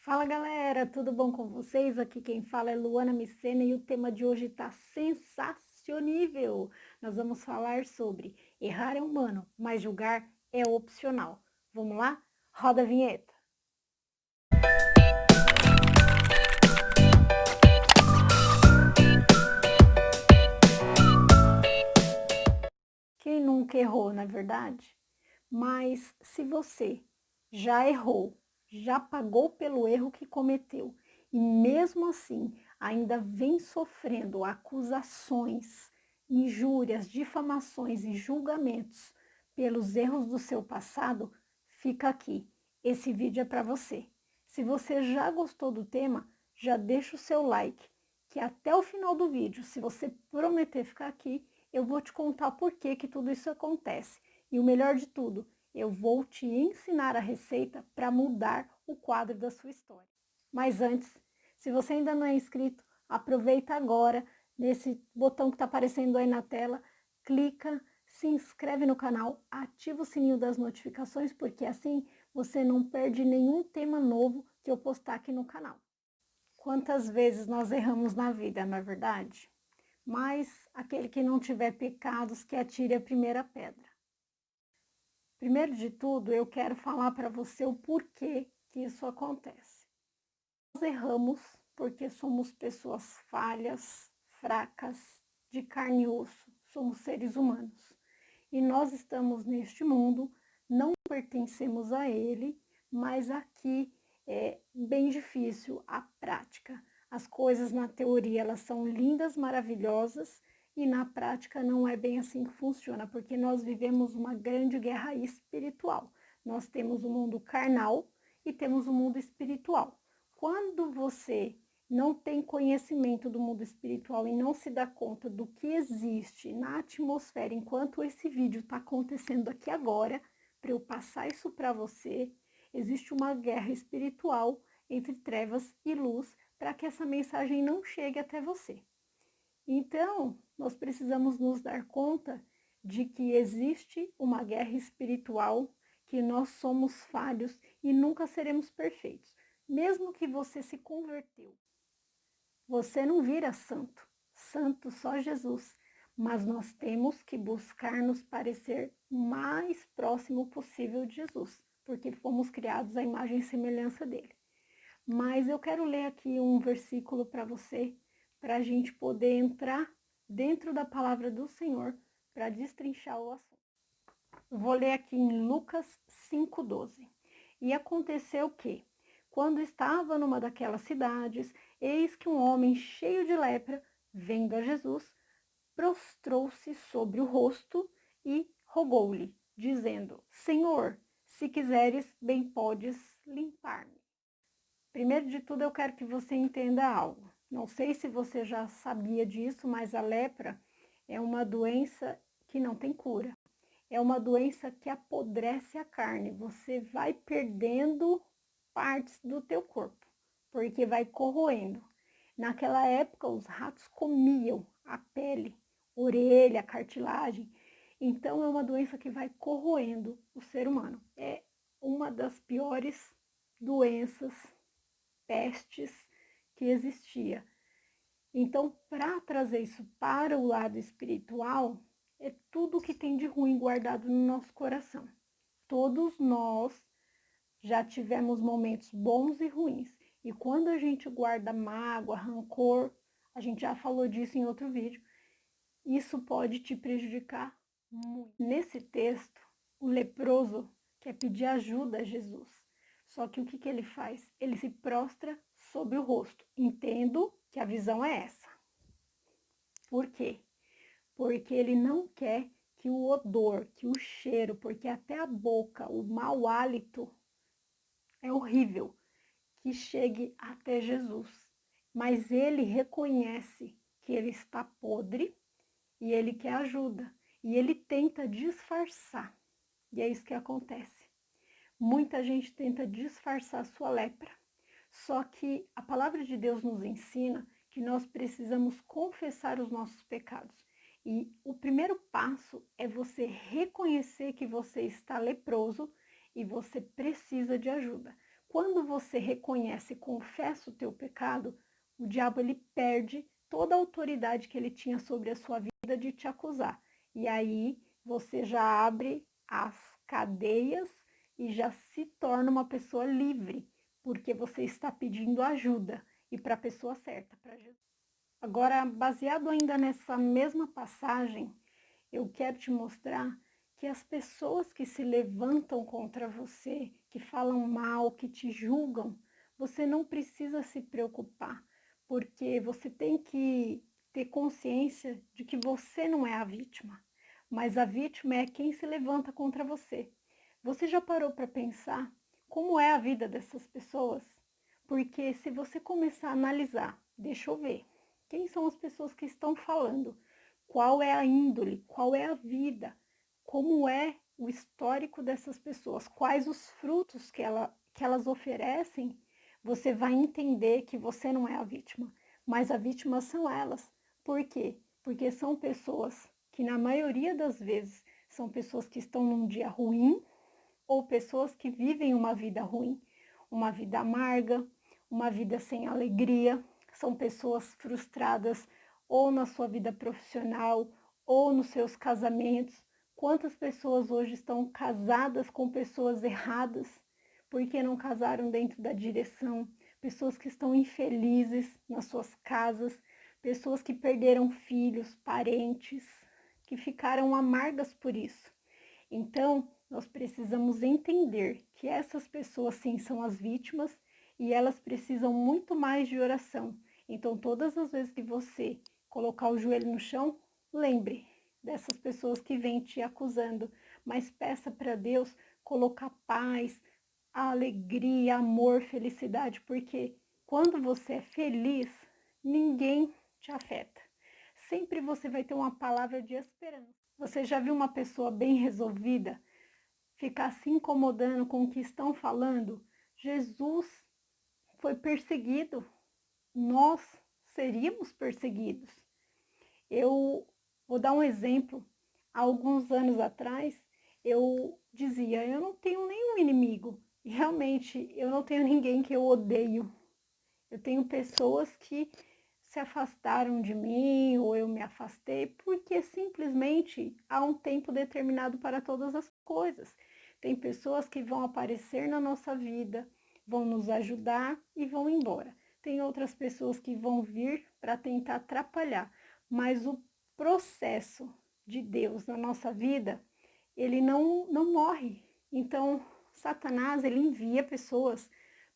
Fala galera, tudo bom com vocês? Aqui quem fala é Luana Micena e o tema de hoje está sensacionível. Nós vamos falar sobre errar é humano, mas julgar é opcional. Vamos lá? Roda a vinheta. Quem nunca errou, na verdade? Mas se você já errou, já pagou pelo erro que cometeu e mesmo assim ainda vem sofrendo acusações, injúrias, difamações e julgamentos pelos erros do seu passado, fica aqui. Esse vídeo é para você. Se você já gostou do tema, já deixa o seu like, que até o final do vídeo, se você prometer ficar aqui, eu vou te contar por que tudo isso acontece. E o melhor de tudo, eu vou te ensinar a receita para mudar o quadro da sua história. Mas antes, se você ainda não é inscrito, aproveita agora nesse botão que está aparecendo aí na tela, clica, se inscreve no canal, ativa o sininho das notificações, porque assim você não perde nenhum tema novo que eu postar aqui no canal. Quantas vezes nós erramos na vida, não é verdade? Mas aquele que não tiver pecados, que atire a primeira pedra. Primeiro de tudo, eu quero falar para você o porquê que isso acontece. Nós erramos porque somos pessoas falhas, fracas, de carne e osso, somos seres humanos. E nós estamos neste mundo, não pertencemos a ele, mas aqui é bem difícil a prática. As coisas na teoria elas são lindas, maravilhosas, e na prática não é bem assim que funciona, porque nós vivemos uma grande guerra espiritual. Nós temos o mundo carnal e temos o mundo espiritual. Quando você não tem conhecimento do mundo espiritual e não se dá conta do que existe na atmosfera enquanto esse vídeo está acontecendo aqui agora, para eu passar isso para você, existe uma guerra espiritual entre trevas e luz para que essa mensagem não chegue até você. Então, nós precisamos nos dar conta de que existe uma guerra espiritual, que nós somos falhos e nunca seremos perfeitos. Mesmo que você se converteu, você não vira santo. Santo só Jesus. Mas nós temos que buscar nos parecer o mais próximo possível de Jesus, porque fomos criados à imagem e semelhança dele. Mas eu quero ler aqui um versículo para você, para a gente poder entrar dentro da palavra do Senhor para destrinchar o assunto. Eu vou ler aqui em Lucas 5,12. E aconteceu que, quando estava numa daquelas cidades, eis que um homem cheio de lepra, vendo a Jesus, prostrou-se sobre o rosto e rogou-lhe, dizendo: Senhor, se quiseres, bem podes limpar-me. Primeiro de tudo, eu quero que você entenda algo. Não sei se você já sabia disso, mas a lepra é uma doença que não tem cura. É uma doença que apodrece a carne. Você vai perdendo partes do teu corpo, porque vai corroendo. Naquela época, os ratos comiam a pele, orelha, cartilagem. Então, é uma doença que vai corroendo o ser humano. É uma das piores doenças, pestes que existia. Então, para trazer isso para o lado espiritual, é tudo que tem de ruim guardado no nosso coração. Todos nós já tivemos momentos bons e ruins. E quando a gente guarda mágoa, rancor, a gente já falou disso em outro vídeo, isso pode te prejudicar muito. Nesse texto, o leproso quer pedir ajuda a Jesus. Só que o que ele faz? Ele se prostra sobre o rosto. Entendo que a visão é essa. Por quê? Porque ele não quer que o odor, que o cheiro, porque até a boca, o mau hálito é horrível, que chegue até Jesus. Mas ele reconhece que ele está podre e ele quer ajuda. E ele tenta disfarçar. E é isso que acontece. Muita gente tenta disfarçar sua lepra. Só que a palavra de Deus nos ensina que nós precisamos confessar os nossos pecados. E o primeiro passo é você reconhecer que você está leproso e você precisa de ajuda. Quando você reconhece e confessa o teu pecado, o diabo ele perde toda a autoridade que ele tinha sobre a sua vida de te acusar. E aí você já abre as cadeias e já se torna uma pessoa livre, porque você está pedindo ajuda e para a pessoa certa, para Jesus. Agora, baseado ainda nessa mesma passagem, eu quero te mostrar que as pessoas que se levantam contra você, que falam mal, que te julgam, você não precisa se preocupar, porque você tem que ter consciência de que você não é a vítima, mas a vítima é quem se levanta contra você. Você já parou para pensar como é a vida dessas pessoas? Porque se você começar a analisar, deixa eu ver, quem são as pessoas que estão falando? Qual é a índole, qual é a vida, como é o histórico dessas pessoas, quais os frutos que elas oferecem, você vai entender que você não é a vítima, mas a vítima são elas. Por quê? Porque são pessoas que, na maioria das vezes, são pessoas que estão num dia ruim ou pessoas que vivem uma vida ruim, uma vida amarga, uma vida sem alegria, são pessoas frustradas ou na sua vida profissional ou nos seus casamentos. Quantas pessoas hoje estão casadas com pessoas erradas porque não casaram dentro da direção? Pessoas que estão infelizes nas suas casas, pessoas que perderam filhos, parentes, que ficaram amargas por isso. Então, nós precisamos entender que essas pessoas sim são as vítimas e elas precisam muito mais de oração. Então, todas as vezes que você colocar o joelho no chão, lembre dessas pessoas que vêm te acusando, mas peça para Deus colocar paz, alegria, amor, felicidade, porque quando você é feliz, ninguém te afeta. Sempre você vai ter uma palavra de esperança. Você já viu uma pessoa bem resolvida ficar se incomodando com o que estão falando? Jesus foi perseguido. Nós seríamos perseguidos. Eu vou dar um exemplo. Há alguns anos atrás, eu dizia, eu não tenho nenhum inimigo. E realmente, eu não tenho ninguém que eu odeio. Eu tenho pessoas que se afastaram de mim ou eu me afastei porque simplesmente há um tempo determinado para todas as coisas. Tem pessoas que vão aparecer na nossa vida, vão nos ajudar e vão embora. Tem outras pessoas que vão vir para tentar atrapalhar, mas o processo de Deus na nossa vida, ele não morre. Então, Satanás, ele envia pessoas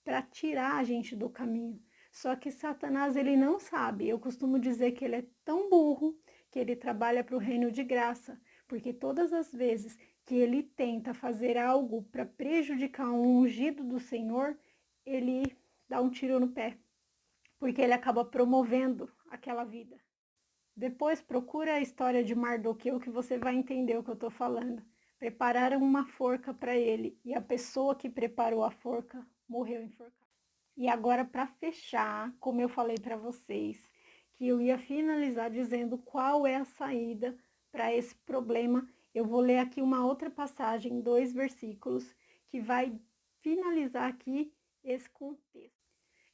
para tirar a gente do caminho. Só que Satanás, ele não sabe. Eu costumo dizer que ele é tão burro que ele trabalha para o reino de graça, porque todas as vezes que ele tenta fazer algo para prejudicar um ungido do Senhor, ele dá um tiro no pé, porque ele acaba promovendo aquela vida. Depois procura a história de Mardoqueu que você vai entender o que eu estou falando. Prepararam uma forca para ele e a pessoa que preparou a forca morreu enforcada. E agora, para fechar, como eu falei para vocês, que eu ia finalizar dizendo qual é a saída para esse problema, eu vou ler aqui uma outra passagem, 2 versículos, que vai finalizar aqui esse contexto.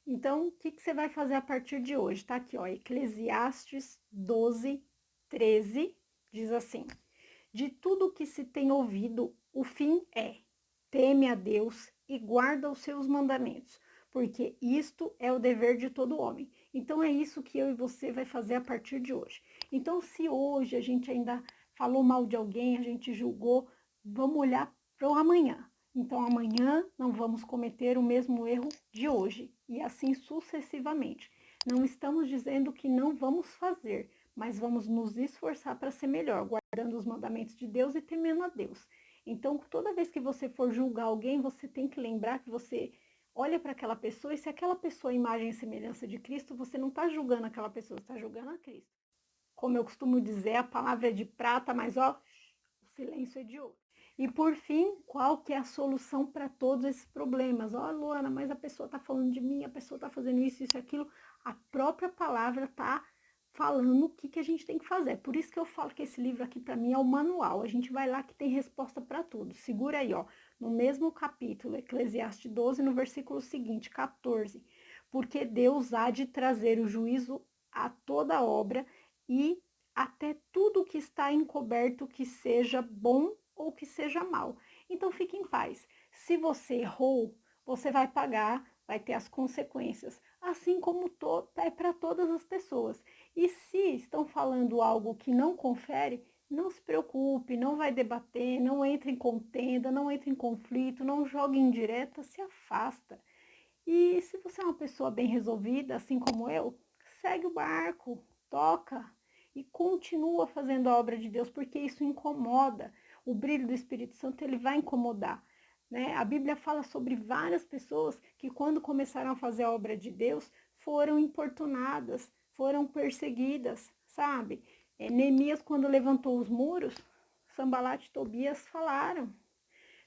Então, o que você vai fazer a partir de hoje? Tá aqui, ó, Eclesiastes 12, 13, diz assim: de tudo que se tem ouvido, o fim é: teme a Deus e guarda os seus mandamentos, porque isto é o dever de todo homem. Então é isso que eu e você vai fazer a partir de hoje. Então, se hoje a gente ainda falou mal de alguém, a gente julgou, vamos olhar para o amanhã. Então, amanhã não vamos cometer o mesmo erro de hoje e assim sucessivamente. Não estamos dizendo que não vamos fazer, mas vamos nos esforçar para ser melhor, guardando os mandamentos de Deus e temendo a Deus. Então, toda vez que você for julgar alguém, você tem que lembrar que você olha para aquela pessoa e se aquela pessoa é imagem e semelhança de Cristo, você não está julgando aquela pessoa, você está julgando a Cristo. Como eu costumo dizer, a palavra é de prata, mas ó, o silêncio é de ouro. E por fim, qual que é a solução para todos esses problemas? Ó, Luana, mas a pessoa está falando de mim, a pessoa está fazendo isso, isso e aquilo. A própria palavra está falando o que a gente tem que fazer. Por isso que eu falo que esse livro aqui para mim é o manual. A gente vai lá que tem resposta para tudo. Segura aí, ó. no mesmo capítulo, Eclesiastes 12, no versículo seguinte, 14. Porque Deus há de trazer o juízo a toda obra e até tudo que está encoberto, que seja bom ou que seja mal. Então fique em paz. Se você errou, você vai pagar, vai ter as consequências, assim como é para todas as pessoas. E se estão falando algo que não confere, não se preocupe, não vai debater, não entre em contenda, não entre em conflito, não jogue em direta, se afasta. E se você é uma pessoa bem resolvida, assim como eu, segue o barco, toca e continua fazendo a obra de Deus, porque isso incomoda. O brilho do Espírito Santo, ele vai incomodar. Né? A Bíblia fala sobre várias pessoas que, quando começaram a fazer a obra de Deus, foram importunadas, foram perseguidas, sabe? Neemias, quando levantou os muros, Sambalat e Tobias falaram,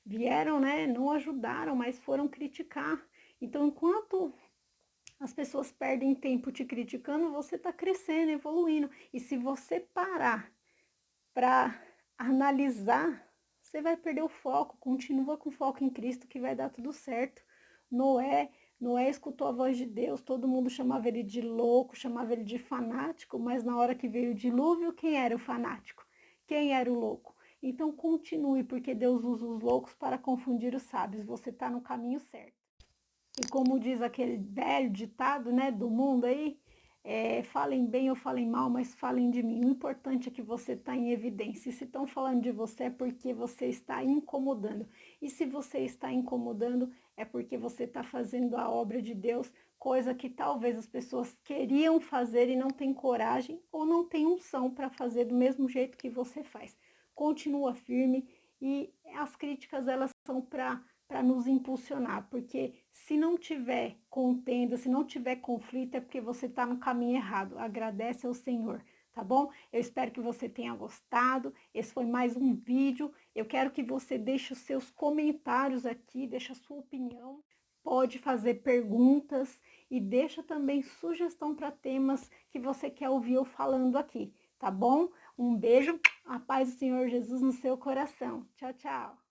vieram, né? Não ajudaram, mas foram criticar. Então, enquanto as pessoas perdem tempo te criticando, você está crescendo, evoluindo. E se você parar para analisar, você vai perder o foco. Continua com foco em Cristo que vai dar tudo certo. Noé, Noé escutou a voz de Deus, todo mundo chamava ele de louco, chamava ele de fanático, mas na hora que veio o dilúvio, quem era o fanático? Quem era o louco? Então continue, porque Deus usa os loucos para confundir os sábios. Você está no caminho certo. E como diz aquele velho ditado, né, do mundo aí, falem bem ou falem mal, mas falem de mim. O importante é que você está em evidência. E se estão falando de você é porque você está incomodando. E se você está incomodando é porque você está fazendo a obra de Deus, coisa que talvez as pessoas queriam fazer e não têm coragem ou não têm unção para fazer do mesmo jeito que você faz. Continua firme e as críticas elas são para nos impulsionar, porque se não tiver contenda, se não tiver conflito, é porque você está no caminho errado. Agradece ao Senhor, tá bom? Eu espero que você tenha gostado. Esse foi mais um vídeo. Eu quero que você deixe os seus comentários aqui, deixe a sua opinião. Pode fazer perguntas e deixa também sugestão para temas que você quer ouvir eu falando aqui, tá bom? Um beijo, a paz do Senhor Jesus no seu coração. Tchau, tchau.